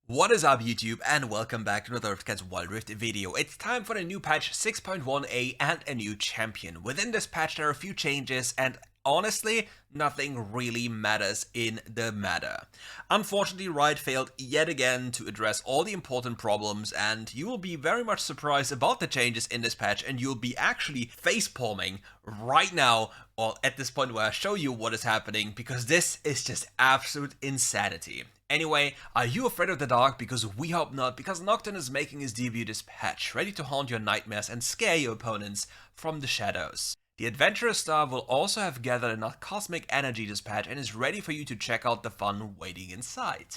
What is up YouTube, and welcome back to another RiftGuides WildRift video. It's time for the new patch 6.1a and a new champion. Within this patch there are a few changes and honestly nothing really matters in the meta. Unfortunately, Riot failed yet again to address all the important problems, and you will be very much surprised about the changes in this patch, and you'll be actually facepalming right now or at this point where I show you what is happening, because this is just absolute insanity. Anyway, are you afraid of the dark? Because we hope not, because Nocturne is making his debut this patch, ready to haunt your nightmares and scare your opponents from the shadows. The Adventurous Star will also have gathered enough cosmic energy this patch and is ready for you to check out the fun waiting inside.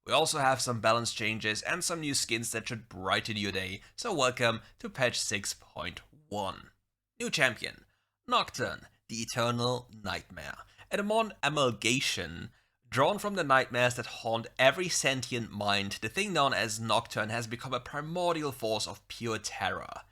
We also have some balance changes and some new skins that should brighten your day, so welcome to patch 6.1. New champion, Nocturne, the Eternal Nightmare. A demon amalgamation drawn from the nightmares that haunt every sentient mind, the thing known as Nocturne has become a primordial force of pure terror.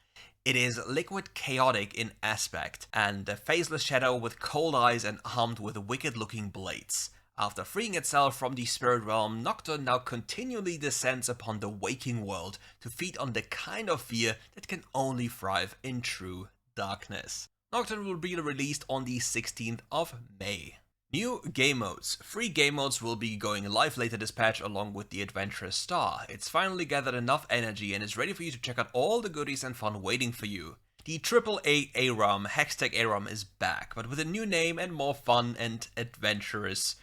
It is liquid chaotic in aspect, and a faceless shadow with cold eyes and armed with wicked-looking blades. After freeing itself from the spirit realm, Nocturne now continually descends upon the waking world to feed on the kind of fear that can only thrive in true darkness. Nocturne will be released on the 16th of May. New game modes. 3 game modes will be going live later this patch along with the Adventurous Star. It's finally gathered enough energy and is ready for you to check out all the goodies and fun waiting for you. The AAA ARAM, Hextech ARAM is back, but with a new name and more fun and adventurous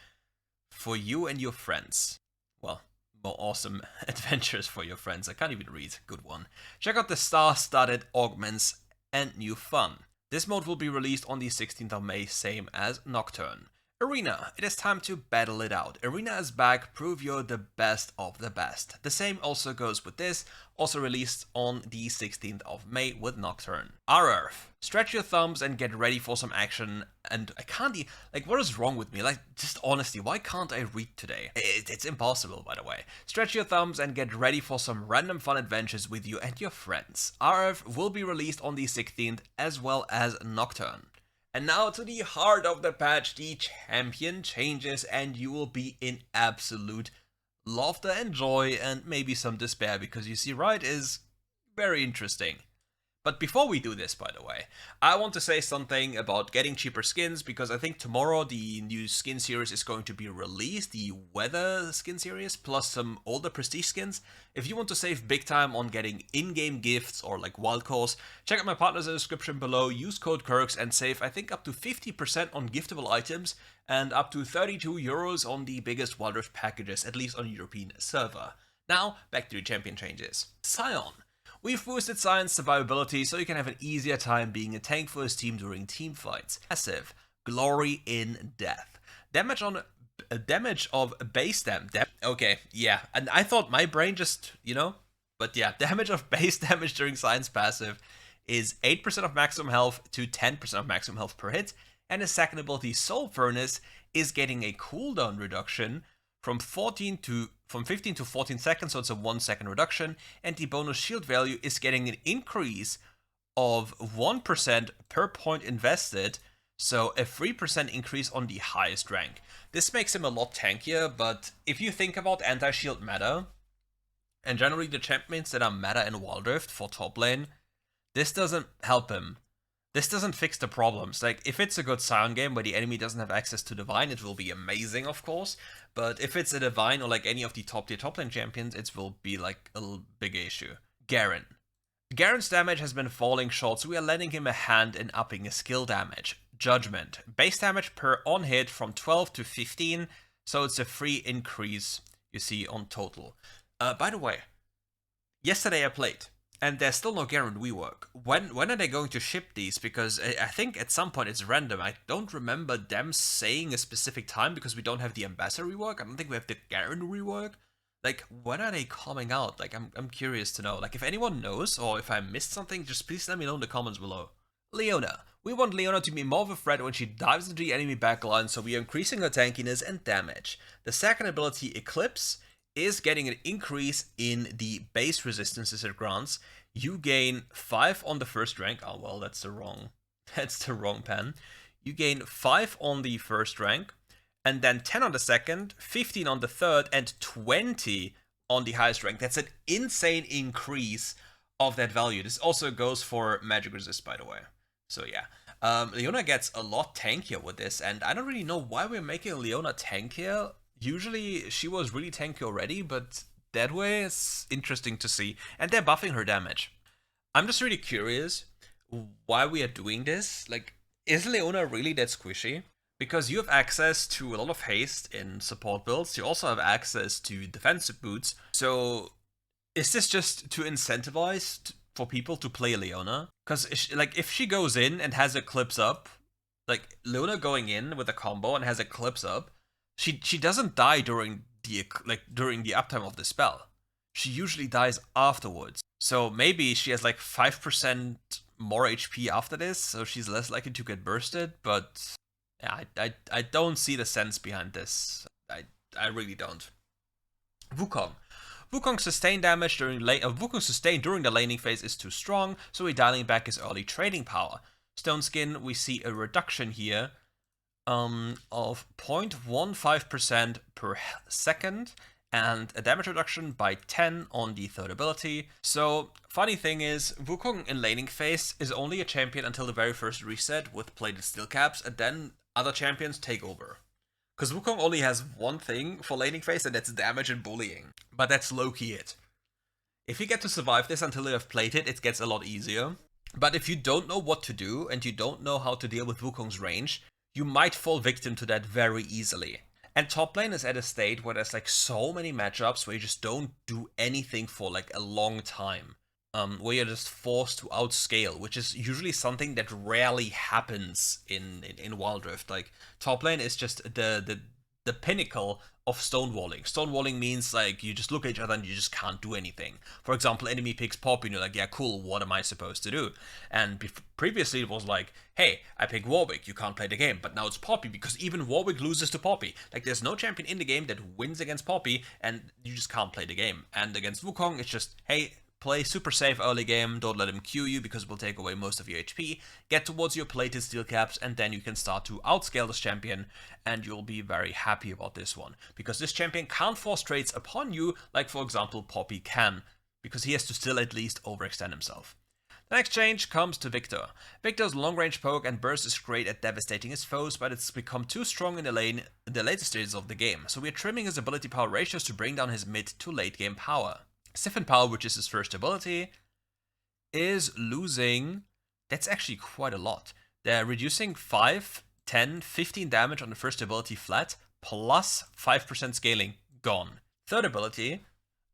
for you and your friends. Well, more awesome adventures for your friends. I can't even read. Good one. Check out the star-studded augments and new fun. This mode will be released on the 16th of May, same as Nocturne. Arena, it is time to battle it out. Arena is back, prove you're the best of the best. The same also goes with this, also released on the 16th of May with Nocturne. RF, stretch your thumbs and get ready for some action. And I can't what is wrong with me? Just honestly, why can't I read today? It's impossible, by the way. Stretch your thumbs and get ready for some random fun adventures with you and your friends. RF will be released on the 16th as well as Nocturne. And now to the heart of the patch, the champion changes, and you will be in absolute laughter and joy and maybe some despair, because you see, Riot is very interesting. But before we do this, by the way, I want to say something about getting cheaper skins, because I think tomorrow the new skin series is going to be released, the weather skin series, plus some older prestige skins. If you want to save big time on getting in-game gifts or like wild calls, check out my partners in the description below, use code KERKS and save I think up to 50% on giftable items and up to 32 euros on the biggest WildRift packages, at least on European server. Now, back to the champion changes. Scion. We've boosted Scion's survivability so you can have an easier time being a tank for his team during team fights. Passive, Glory in Death. Damage of base damage. Okay, yeah, and I thought my brain just, but yeah, damage of base damage during Scion's passive is 8% of maximum health to 10% of maximum health per hit, and his second ability, Soul Furnace, is getting a cooldown reduction from 15 to 14 seconds, so it's a 1 second reduction, and the bonus shield value is getting an increase of 1% per point invested, so a 3% increase on the highest rank. This makes him a lot tankier, but if you think about anti-shield meta, and generally the champions that are meta in WildRift for top lane, this doesn't help him. This doesn't fix the problems. Like, if it's a good Scion game where the enemy doesn't have access to Divine, it will be amazing, of course. But if it's a Divine or like any of the top tier top lane champions, it will be like a little big issue. Garen. Garen's damage has been falling short, so we are lending him a hand in upping his skill damage. Judgment. Base damage per on hit from 12 to 15, so it's a free increase you see on total. By the way, yesterday I played. And there's still no Garen rework. When are they going to ship these? Because I think at some point it's random. I don't remember them saying a specific time because we don't have the Ambassador rework. I don't think we have the Garen rework. Like, when are they coming out? Like, I'm curious to know. Like, if anyone knows or if I missed something, just please let me know in the comments below. Leona. We want Leona to be more of a threat when she dives into the enemy backline, so we are increasing her tankiness and damage. The second ability, Eclipse, is getting an increase in the base resistances it grants. You gain 5 on the first rank. Oh well, that's the wrong pen. You gain 5 on the first rank, and then 10 on the second, 15 on the third, and 20 on the highest rank. That's an insane increase of that value. This also goes for magic resist, by the way. So yeah, Leona gets a lot tankier with this, and I don't really know why we're making Leona tankier. Usually she was really tanky already, but that way it's interesting to see. And they're buffing her damage. I'm just really curious why we are doing this. Like, is Leona really that squishy? Because you have access to a lot of haste in support builds, you also have access to defensive boots, so is this just to incentivize for people to play Leona? Because, like, if she goes in and has Eclipse up, like, Leona going in with a combo and has Eclipse up, she doesn't die during the uptime of the spell. She usually dies afterwards. So maybe she has like 5% more HP after this, so she's less likely to get bursted, but yeah, I don't see the sense behind this. I really don't. Wukong. Wukong's sustained damage during Wukong's sustain during the laning phase is too strong, so we're dialing back his early trading power. Stone Skin, we see a reduction here of 0.15% per second, and a damage reduction by 10 on the third ability. So, funny thing is, Wukong in laning phase is only a champion until the very first reset with plated steel caps, and then other champions take over. Because Wukong only has one thing for laning phase, and that's damage and bullying. But that's low-key it. If you get to survive this until you have plated, it gets a lot easier. But if you don't know what to do, and you don't know how to deal with Wukong's range, you might fall victim to that very easily. And top lane is at a state where there's like so many matchups where you just don't do anything for like a long time. Where you're just forced to outscale, which is usually something that rarely happens in WildRift. Like, top lane is just the pinnacle of stonewalling. Stonewalling means like you just look at each other and you just can't do anything. For example, enemy picks Poppy and you're like, yeah, cool, what am I supposed to do? And previously it was like, hey, I pick Warwick, you can't play the game. But now it's Poppy, because even Warwick loses to Poppy. Like, there's no champion in the game that wins against Poppy, and you just can't play the game. And against Wukong, it's just, hey, play super safe early game, don't let him Q you because it will take away most of your HP, get towards your plated steel caps, and then you can start to outscale this champion, and you'll be very happy about this one. Because this champion can't force trades upon you, like for example Poppy can, because he has to still at least overextend himself. The next change comes to Victor. Victor's long-range poke and burst is great at devastating his foes, but it's become too strong in the lane in the later stages of the game, so we're trimming his ability power ratios to bring down his mid to late game power. Siphon Power, which is his first ability, is losing, that's actually quite a lot. They're reducing 5, 10, 15 damage on the first ability flat, plus 5% scaling, gone. Third ability,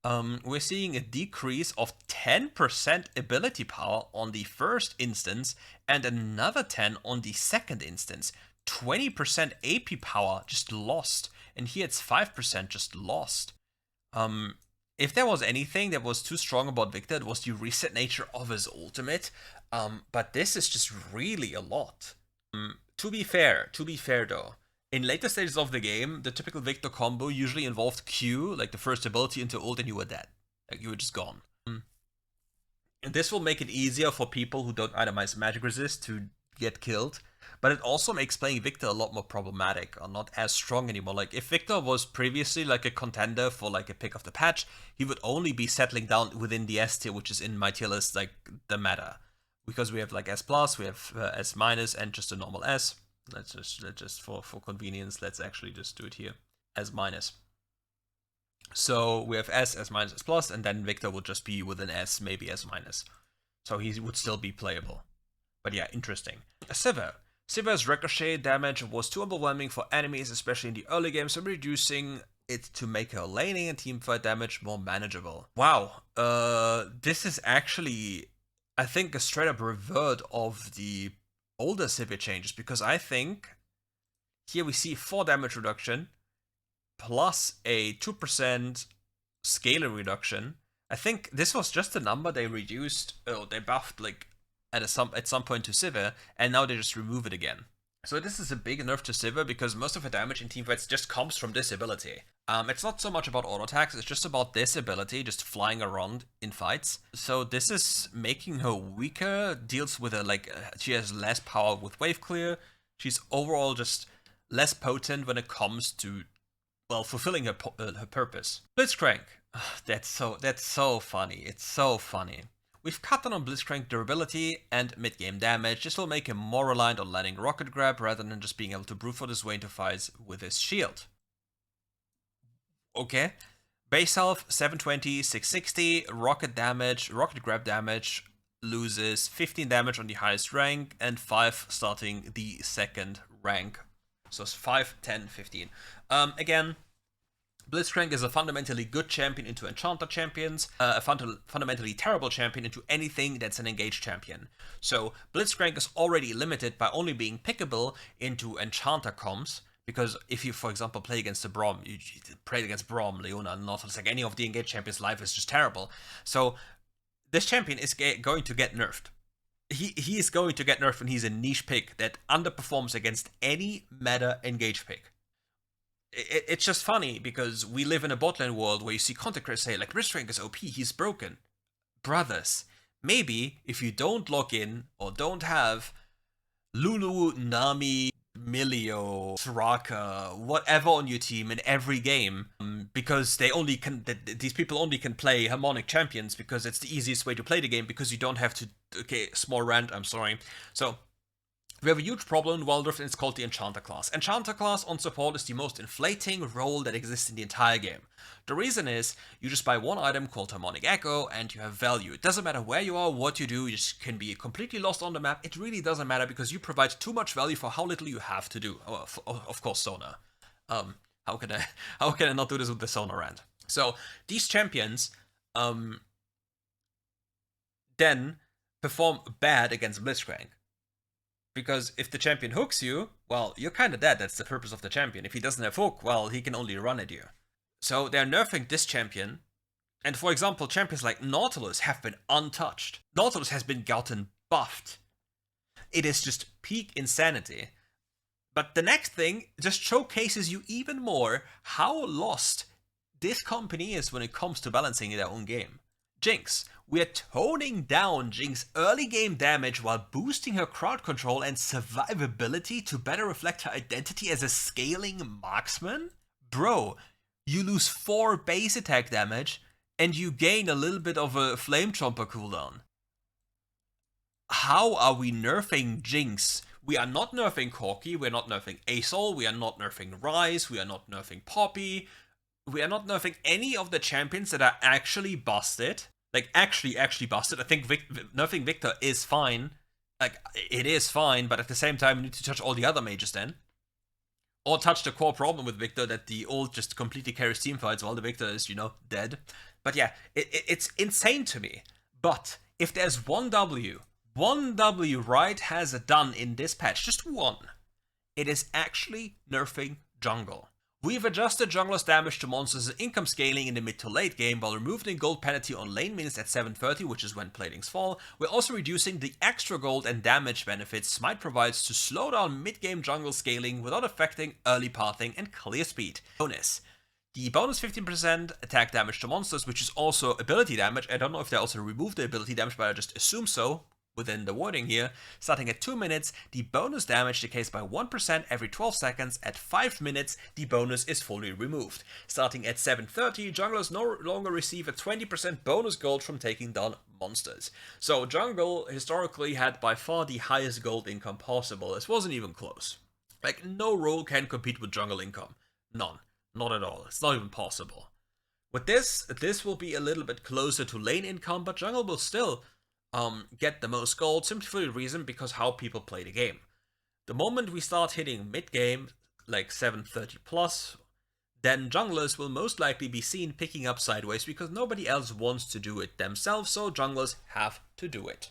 we're seeing a decrease of 10% ability power on the first instance, and another 10 on the second instance. 20% AP power just lost, and here it's 5% just lost. If there was anything that was too strong about Victor, it was the reset nature of his ultimate, but this is just really a lot. To be fair though, in later stages of the game, the typical Victor combo usually involved Q, like the first ability into ult, and you were dead. Like, you were just gone. And this will make it easier for people who don't itemize magic resist to get killed, but it also makes playing Victor a lot more problematic, or not as strong anymore. Like, if Victor was previously like a contender for like a pick of the patch, he would only be settling down within the S tier, which is in my tier list like the meta, because we have like S+, we have S-, and just a normal S. Let's just for convenience, let's actually just do it here, S-. So we have S, S-, S+, and then Victor would just be within S, maybe S-. So he would still be playable. But yeah, interesting. Sivir. Sivir's ricochet damage was too overwhelming for enemies, especially in the early game, so reducing it to make her laning and teamfight damage more manageable. Wow, this is actually, I think, a straight up revert of the older Sivir changes, because I think here we see 4 damage reduction plus a 2% scaling reduction. I think this was just a number they reduced, they buffed like at some point to Sivir, and now they just remove it again. So this is a big nerf to Sivir, because most of her damage in teamfights just comes from this ability. It's not so much about auto attacks, it's just about this ability just flying around in fights. So this is making her weaker, deals with her like, she has less power with wave clear, she's overall just less potent when it comes to well, fulfilling her purpose. Blitzcrank. That's so funny. It's so funny. We've cut down on Blitzcrank durability and mid-game damage. This will make him more reliant on landing rocket grab rather than just being able to brute force his way into fights with his shield. Okay. Base health 720, 660, rocket damage, rocket grab damage, loses 15 damage on the highest rank and 5 starting the second rank. So it's 5, 10, 15. Again, Blitzcrank is a fundamentally good champion into Enchanter champions, a fundamentally terrible champion into anything that's an engaged champion. So Blitzcrank is already limited by only being pickable into Enchanter comps, because if you, for example, play against the Braum, you play against Braum, Leona, Nautilus, like any of the engaged champions, life is just terrible. So this champion is going to get nerfed. He is going to get nerfed when he's a niche pick that underperforms against any meta engaged pick. It's just funny because we live in a botlane world where you see content creators say, like, Blitzcrank is OP, he's broken. Brothers, maybe if you don't log in or don't have Lulu, Nami, Milio, Soraka, whatever on your team in every game, because these people only can play Harmonic champions because it's the easiest way to play the game because you don't have to, okay, small rant, I'm sorry. So, we have a huge problem in WildRift, and it's called the Enchanter class. Enchanter class on support is the most inflating role that exists in the entire game. The reason is, you just buy one item called Harmonic Echo, and you have value. It doesn't matter where you are, what you do, you just can be completely lost on the map. It really doesn't matter, because you provide too much value for how little you have to do. Oh, of course, Sona. How can I not do this with the Sona rant? So, these champions, then perform bad against Blitzcrank. Because if the champion hooks you, well, you're kinda dead, that's the purpose of the champion. If he doesn't have hook, well, he can only run at you. So they're nerfing this champion, and for example, champions like Nautilus have been untouched. Nautilus has been gotten buffed. It is just peak insanity. But the next thing just showcases you even more how lost this company is when it comes to balancing their own game. Jinx. We're toning down Jinx's early game damage while boosting her crowd control and survivability to better reflect her identity as a scaling marksman? Bro, you lose 4 base attack damage and you gain a little bit of a Flame Chomper cooldown. How are we nerfing Jinx? We are not nerfing Corki, we are not nerfing Asol, we are not nerfing Ryze, we are not nerfing Poppy, we are not nerfing any of the champions that are actually busted. Like, actually busted. I think nerfing Victor is fine. Like, it is fine, but at the same time, you need to touch all the other mages then. Or touch the core problem with Victor, that the ult just completely carries teamfights while the Victor is, you know, dead. But yeah, it's insane to me. But, if there's one W Riot has done in this patch, just one, it is actually nerfing jungle. We've adjusted jungler's damage to monsters and income scaling in the mid to late game while removing gold penalty on lane minutes at 730, which is when platings fall. We're also reducing the extra gold and damage benefits Smite provides to slow down mid-game jungle scaling without affecting early pathing and clear speed. Bonus. The bonus 15% attack damage to monsters, which is also ability damage. I don't know if they also removed the ability damage, but I just assume so within the wording here. Starting at 2 minutes, the bonus damage decays by 1% every 12 seconds. At 5 minutes, the bonus is fully removed. Starting at 7:30, junglers no longer receive a 20% bonus gold from taking down monsters. So jungle historically had by far the highest gold income possible. This wasn't even close. Like, no role can compete with jungle income. None. Not at all. It's not even possible. With this will be a little bit closer to lane income, but jungle will still get the most gold, simply for the reason because how people play the game. The moment we start hitting mid-game, like 730 plus, then junglers will most likely be seen picking up sideways because nobody else wants to do it themselves, so junglers have to do it.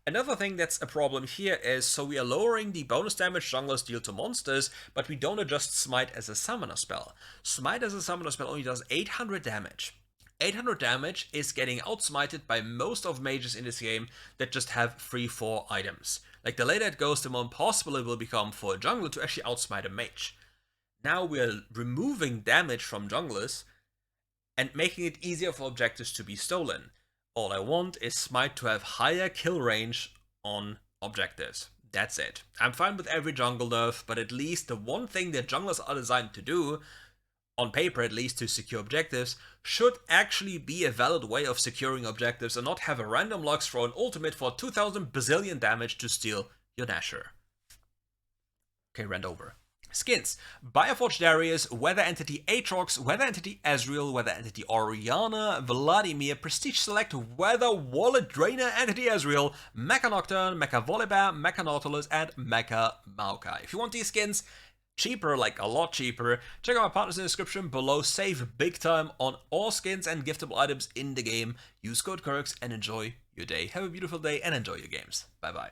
Another thing that's a problem here is, so we are lowering the bonus damage junglers deal to monsters, but we don't adjust Smite as a summoner spell. Smite as a summoner spell only does 800 damage. 800 damage is getting outsmited by most of mages in this game that just have 3-4 items. Like, the later it goes, the more impossible it will become for a jungler to actually outsmite a mage. Now we're removing damage from junglers and making it easier for objectives to be stolen. All I want is Smite to have higher kill range on objectives. That's it. I'm fine with every jungle nerf, but at least the one thing that junglers are designed to do, on paper at least, to secure objectives, should actually be a valid way of securing objectives and not have a random Lux throw an ultimate for 2000 bazillion damage to steal your Nasher. Okay, rant over. Skins. Bioforge Darius, Weather Entity Aatrox, Weather Entity Ezreal, Weather Entity Orianna, Vladimir, Prestige Select, Weather Wallet Drainer Entity Ezreal, Mecha Nocturne, Mecha Volibear, Mecha Nautilus, and Mecha Maokai. If you want these skins cheaper, like a lot cheaper, check out my partners in the description below. Save big time on all skins and giftable items in the game. Use code KERKS and enjoy your day. Have a beautiful day and enjoy your games. Bye bye.